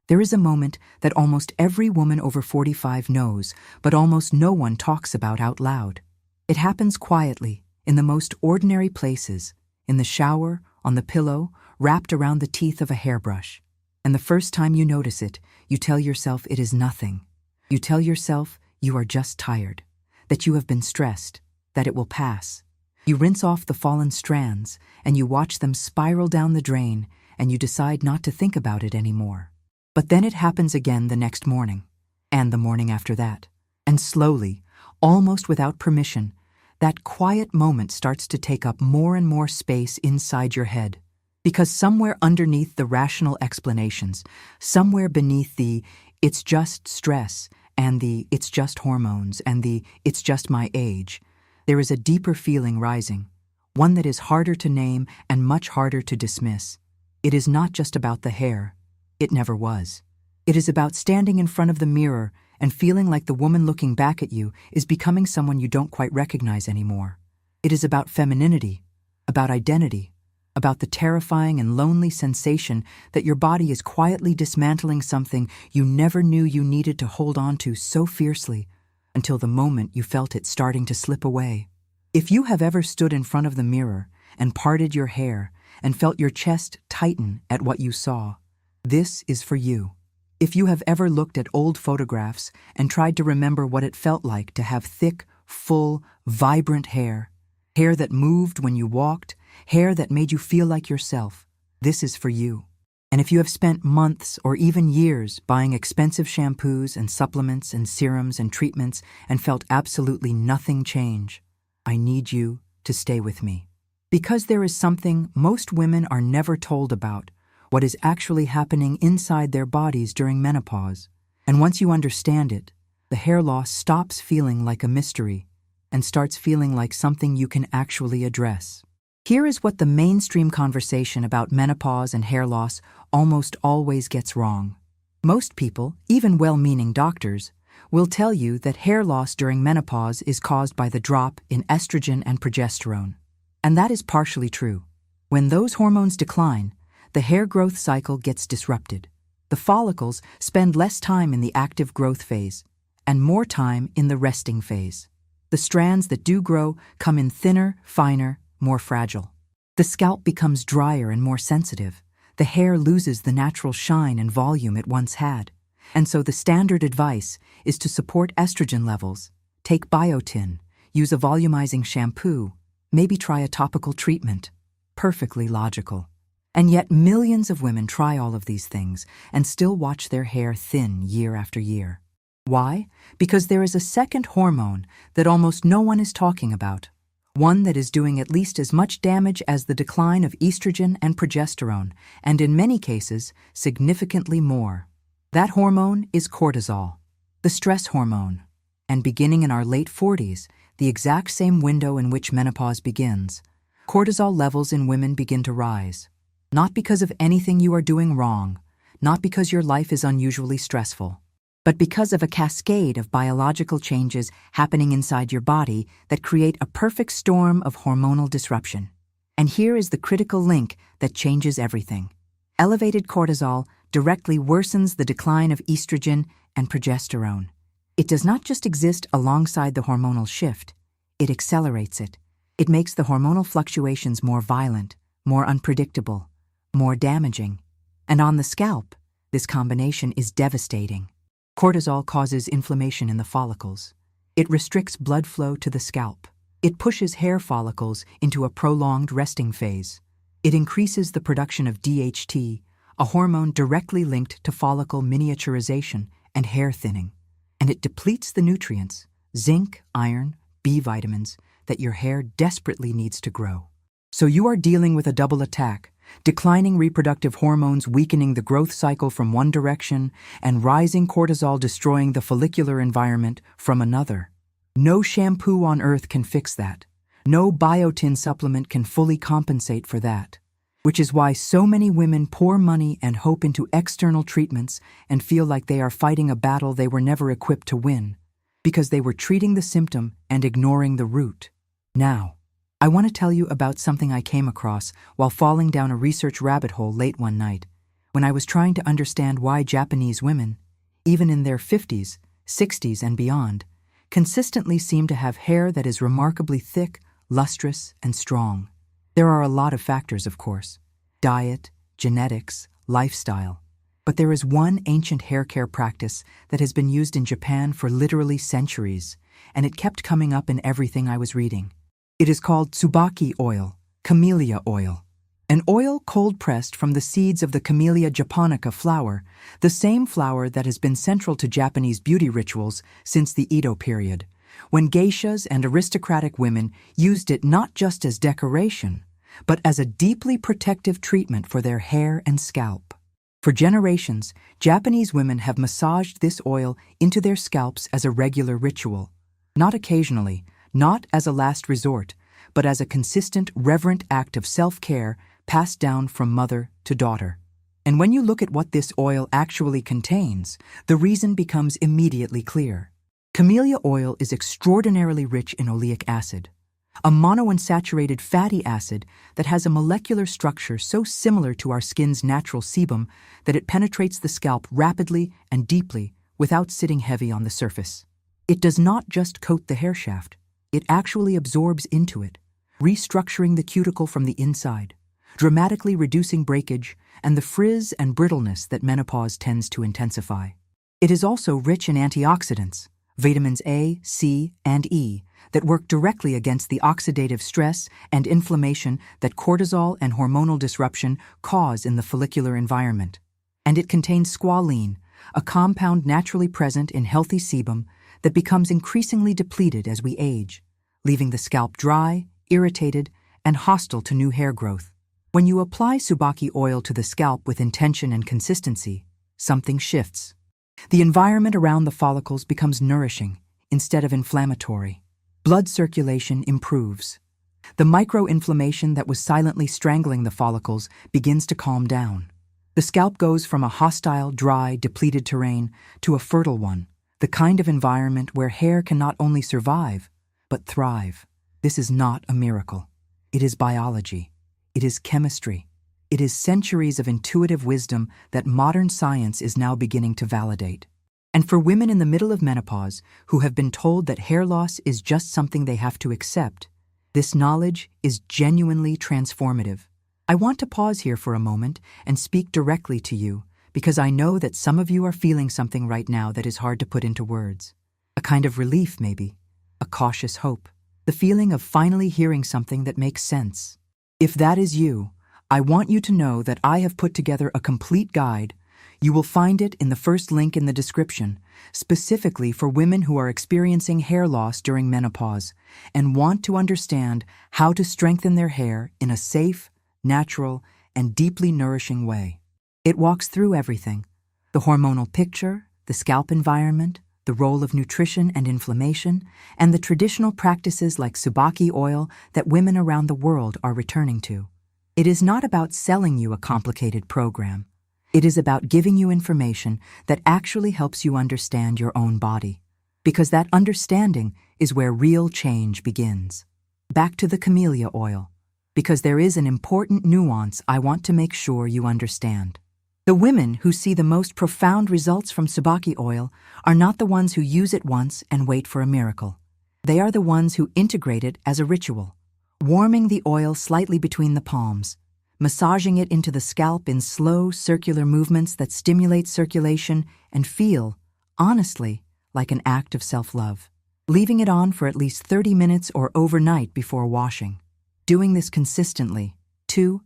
There is a moment that almost every woman over 45 knows, but almost no one talks about out loud. It happens quietly, in the most ordinary places, in the shower, on the pillow, wrapped around the teeth of a hairbrush. And the first time you notice it, you tell yourself it is nothing. You tell yourself you are just tired, that you have been stressed, that it will pass. You rinse off the fallen strands, and you watch them spiral down the drain, and you decide not to think about it anymore. But then it happens again the next morning, and the morning after that. And slowly, almost without permission, that quiet moment starts to take up more and more space inside your head. Because somewhere underneath the rational explanations, somewhere beneath the "it's just stress" and the "it's just hormones" and the "it's just my age," there is a deeper feeling rising, one that is harder to name and much harder to dismiss. It is not just about the hair. It never was. It is about standing in front of the mirror and feeling like the woman looking back at you is becoming someone you don't quite recognize anymore. It is about femininity, about identity, about the terrifying and lonely sensation that your body is quietly dismantling something you never knew you needed to hold on to so fiercely until the moment you felt it starting to slip away. If you have ever stood in front of the mirror and parted your hair and felt your chest tighten at what you saw, this is for you. If you have ever looked at old photographs and tried to remember what it felt like to have thick, full, vibrant hair, hair that moved when you walked, hair that made you feel like yourself, this is for you. And if you have spent months or even years buying expensive shampoos and supplements and serums and treatments and felt absolutely nothing change, I need you to stay with me. Because there is something most women are never told about, what is actually happening inside their bodies during menopause. And once you understand it, the hair loss stops feeling like a mystery and starts feeling like something you can actually address. Here is what the mainstream conversation about menopause and hair loss almost always gets wrong. Most people, even well-meaning doctors, will tell you that hair loss during menopause is caused by the drop in estrogen and progesterone. And that is partially true. When those hormones decline, the hair growth cycle gets disrupted. The follicles spend less time in the active growth phase and more time in the resting phase. The strands that do grow come in thinner, finer, more fragile. The scalp becomes drier and more sensitive. The hair loses the natural shine and volume it once had. And so the standard advice is to support estrogen levels, take biotin, use a volumizing shampoo, maybe try a topical treatment. Perfectly logical. And yet millions of women try all of these things and still watch their hair thin year after year. Why? Because there is a second hormone that almost no one is talking about. One that is doing at least as much damage as the decline of estrogen and progesterone, and in many cases, significantly more. That hormone is cortisol, the stress hormone. And beginning in our late 40s, the exact same window in which menopause begins, cortisol levels in women begin to rise. Not because of anything you are doing wrong, not because your life is unusually stressful, but because of a cascade of biological changes happening inside your body that create a perfect storm of hormonal disruption. And here is the critical link that changes everything. Elevated cortisol directly worsens the decline of estrogen and progesterone. It does not just exist alongside the hormonal shift, it accelerates it. It makes the hormonal fluctuations more violent, more unpredictable, more damaging. And on the scalp, this combination is devastating. Cortisol causes inflammation in the follicles. It restricts blood flow to the scalp. It pushes hair follicles into a prolonged resting phase. It increases the production of DHT, a hormone directly linked to follicle miniaturization and hair thinning. And it depletes the nutrients, zinc, iron, B vitamins, that your hair desperately needs to grow. So you are dealing with a double attack. Declining reproductive hormones weakening the growth cycle from one direction, and rising cortisol destroying the follicular environment from another. No shampoo on earth can fix that. No biotin supplement can fully compensate for that. Which is why so many women pour money and hope into external treatments and feel like they are fighting a battle they were never equipped to win, because they were treating the symptom and ignoring the root. Now, I want to tell you about something I came across while falling down a research rabbit hole late one night, when I was trying to understand why Japanese women, even in their 50s, 60s, and beyond, consistently seem to have hair that is remarkably thick, lustrous, and strong. There are a lot of factors, of course: diet, genetics, lifestyle. But there is one ancient hair care practice that has been used in Japan for literally centuries, and it kept coming up in everything I was reading. It is called tsubaki oil, camellia oil. An oil cold-pressed from the seeds of the Camellia japonica flower, the same flower that has been central to Japanese beauty rituals since the Edo period, when geishas and aristocratic women used it not just as decoration, but as a deeply protective treatment for their hair and scalp. For generations, Japanese women have massaged this oil into their scalps as a regular ritual, not occasionally, not as a last resort, but as a consistent, reverent act of self-care passed down from mother to daughter. And when you look at what this oil actually contains, the reason becomes immediately clear. Camellia oil is extraordinarily rich in oleic acid, a monounsaturated fatty acid that has a molecular structure so similar to our skin's natural sebum that it penetrates the scalp rapidly and deeply without sitting heavy on the surface. It does not just coat the hair shaft, it actually absorbs into it, restructuring the cuticle from the inside, dramatically reducing breakage and the frizz and brittleness that menopause tends to intensify. It is also rich in antioxidants, vitamins A, C, and E, that work directly against the oxidative stress and inflammation that cortisol and hormonal disruption cause in the follicular environment. And it contains squalene, a compound naturally present in healthy sebum that becomes increasingly depleted as we age, leaving the scalp dry, irritated, and hostile to new hair growth. When you apply tsubaki oil to the scalp with intention and consistency, something shifts. The environment around the follicles becomes nourishing instead of inflammatory. Blood circulation improves. The microinflammation that was silently strangling the follicles begins to calm down. The scalp goes from a hostile, dry, depleted terrain to a fertile one, the kind of environment where hair can not only survive, but thrive. This is not a miracle. It is biology. It is chemistry. It is centuries of intuitive wisdom that modern science is now beginning to validate. And for women in the middle of menopause who have been told that hair loss is just something they have to accept, this knowledge is genuinely transformative. I want to pause here for a moment and speak directly to you because I know that some of you are feeling something right now that is hard to put into words. A kind of relief, maybe. A cautious hope. The feeling of finally hearing something that makes sense. If that is you, I want you to know that I have put together a complete guide. You will find it in the first link in the description, specifically for women who are experiencing hair loss during menopause and want to understand how to strengthen their hair in a safe, natural, and deeply nourishing way. It walks through everything: the hormonal picture, the scalp environment, the role of nutrition and inflammation, and the traditional practices like tsubaki oil that women around the world are returning to. It is not about selling you a complicated program. It is about giving you information that actually helps you understand your own body, because that understanding is where real change begins. Back to the camellia oil, because there is an important nuance I want to make sure you understand. The women who see the most profound results from tsubaki oil are not the ones who use it once and wait for a miracle. They are the ones who integrate it as a ritual, warming the oil slightly between the palms, massaging it into the scalp in slow, circular movements that stimulate circulation and feel, honestly, like an act of self-love. Leaving it on for at least 30 minutes or overnight before washing. Doing this consistently, 2-3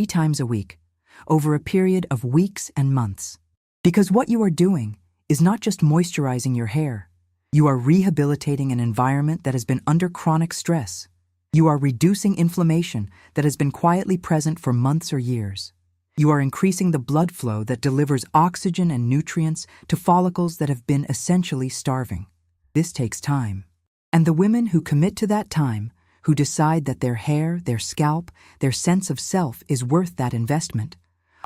times a week, over a period of weeks and months. Because what you are doing is not just moisturizing your hair. You are rehabilitating an environment that has been under chronic stress. You are reducing inflammation that has been quietly present for months or years. You are increasing the blood flow that delivers oxygen and nutrients to follicles that have been essentially starving. This takes time. And the women who commit to that time, who decide that their hair, their scalp, their sense of self is worth that investment,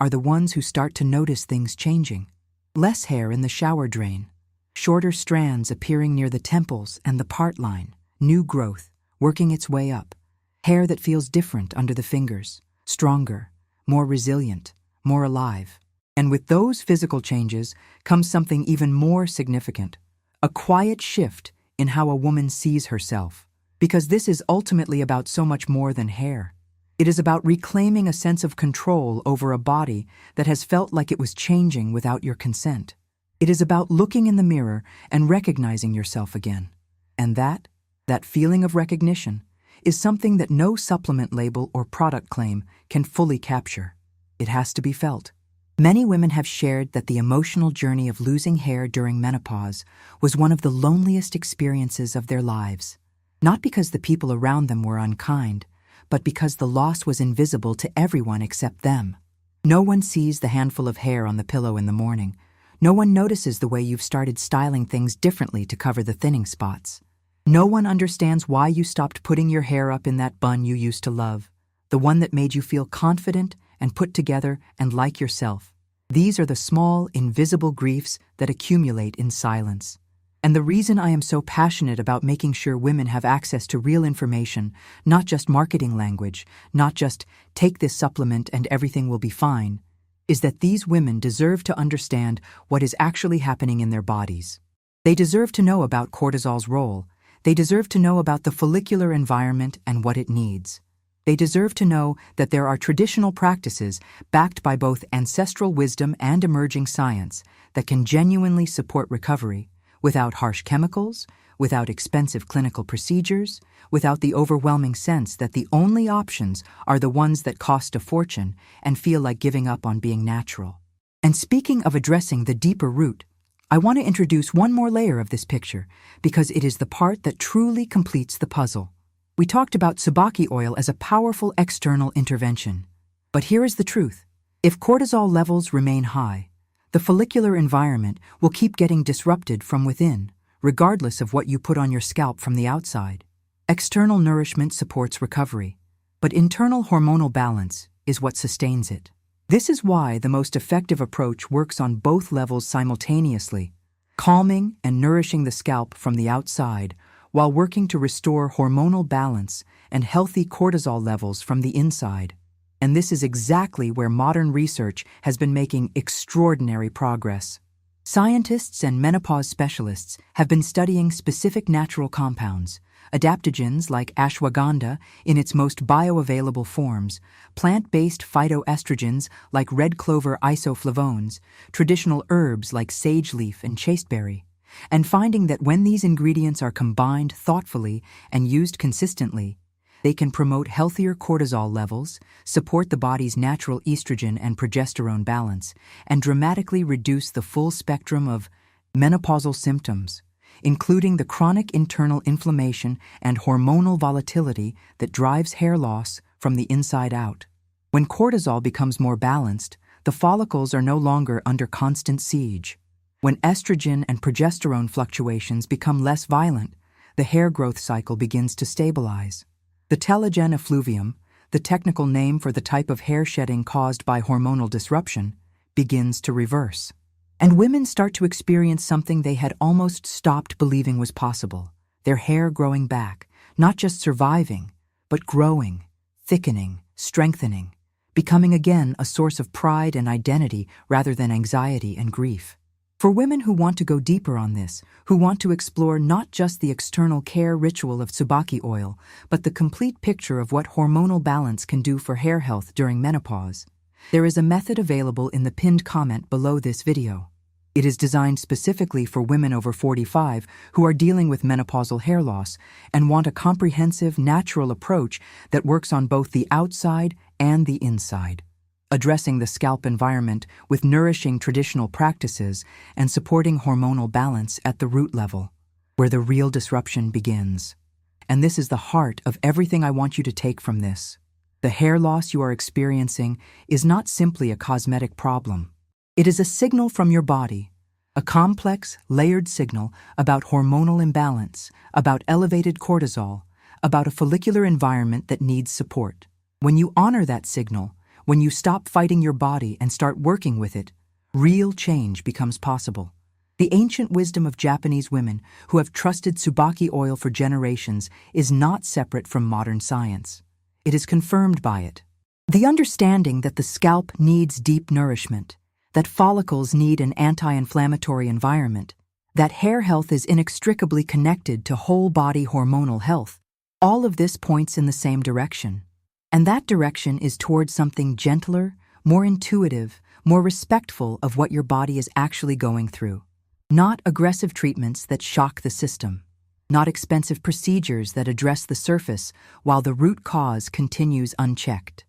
are the ones who start to notice things changing. Less hair in the shower drain, shorter strands appearing near the temples and the part line, new growth, working its way up, hair that feels different under the fingers, stronger, more resilient, more alive. And with those physical changes comes something even more significant, a quiet shift in how a woman sees herself. Because this is ultimately about so much more than hair. It is about reclaiming a sense of control over a body that has felt like it was changing without your consent. It is about looking in the mirror and recognizing yourself again. And that feeling of recognition, is something that no supplement label or product claim can fully capture. It has to be felt. Many women have shared that the emotional journey of losing hair during menopause was one of the loneliest experiences of their lives. Not because the people around them were unkind, but because the loss was invisible to everyone except them. No one sees the handful of hair on the pillow in the morning. No one notices the way you've started styling things differently to cover the thinning spots. No one understands why you stopped putting your hair up in that bun you used to love, the one that made you feel confident and put together and like yourself. These are the small, invisible griefs that accumulate in silence. And the reason I am so passionate about making sure women have access to real information, not just marketing language, not just take this supplement and everything will be fine, is that these women deserve to understand what is actually happening in their bodies. They deserve to know about cortisol's role. They deserve to know about the follicular environment and what it needs. They deserve to know that there are traditional practices backed by both ancestral wisdom and emerging science that can genuinely support recovery, without harsh chemicals, without expensive clinical procedures, without the overwhelming sense that the only options are the ones that cost a fortune and feel like giving up on being natural. And speaking of addressing the deeper root, I want to introduce one more layer of this picture because it is the part that truly completes the puzzle. We talked about Tsubaki oil as a powerful external intervention. But here is the truth. If cortisol levels remain high, the follicular environment will keep getting disrupted from within, regardless of what you put on your scalp from the outside. External nourishment supports recovery, but internal hormonal balance is what sustains it. This is why the most effective approach works on both levels simultaneously, calming and nourishing the scalp from the outside while working to restore hormonal balance and healthy cortisol levels from the inside. And this is exactly where modern research has been making extraordinary progress. Scientists and menopause specialists have been studying specific natural compounds, adaptogens like ashwagandha in its most bioavailable forms, plant-based phytoestrogens like red clover isoflavones, traditional herbs like sage leaf and chasteberry, and finding that when these ingredients are combined thoughtfully and used consistently, they can promote healthier cortisol levels, support the body's natural estrogen and progesterone balance, and dramatically reduce the full spectrum of menopausal symptoms, including the chronic internal inflammation and hormonal volatility that drives hair loss from the inside out. When cortisol becomes more balanced, the follicles are no longer under constant siege. When estrogen and progesterone fluctuations become less violent, the hair growth cycle begins to stabilize. The telogen effluvium, the technical name for the type of hair shedding caused by hormonal disruption, begins to reverse. And women start to experience something they had almost stopped believing was possible, their hair growing back, not just surviving, but growing, thickening, strengthening, becoming again a source of pride and identity rather than anxiety and grief. For women who want to go deeper on this, who want to explore not just the external care ritual of Tsubaki oil, but the complete picture of what hormonal balance can do for hair health during menopause, there is a method available in the pinned comment below this video. It is designed specifically for women over 45 who are dealing with menopausal hair loss and want a comprehensive, natural approach that works on both the outside and the inside, addressing the scalp environment with nourishing traditional practices and supporting hormonal balance at the root level, where the real disruption begins. And this is the heart of everything I want you to take from this. The hair loss you are experiencing is not simply a cosmetic problem. It is a signal from your body, a complex, layered signal about hormonal imbalance, about elevated cortisol, about a follicular environment that needs support. When you honor that signal, when you stop fighting your body and start working with it, real change becomes possible. The ancient wisdom of Japanese women who have trusted Tsubaki oil for generations is not separate from modern science. It is confirmed by it. The understanding that the scalp needs deep nourishment, that follicles need an anti-inflammatory environment, that hair health is inextricably connected to whole-body hormonal health. All of this points in the same direction. And that direction is towards something gentler, more intuitive, more respectful of what your body is actually going through. Not aggressive treatments that shock the system. Not expensive procedures that address the surface while the root cause continues unchecked.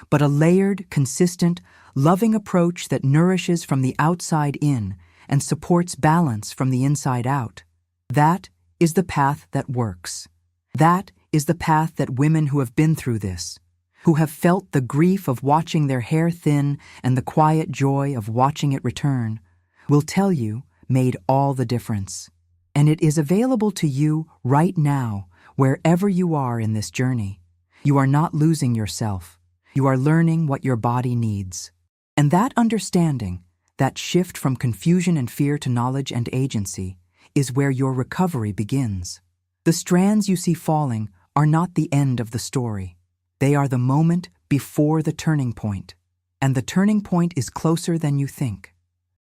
But a layered, consistent, loving approach that nourishes from the outside in and supports balance from the inside out. That is the path that works. That is the path that women who have been through this, who have felt the grief of watching their hair thin and the quiet joy of watching it return, will tell you made all the difference. And it is available to you right now, wherever you are in this journey. You are not losing yourself. You are learning what your body needs. And that understanding, that shift from confusion and fear to knowledge and agency, is where your recovery begins. The strands you see falling are not the end of the story. They are the moment before the turning point. And the turning point is closer than you think.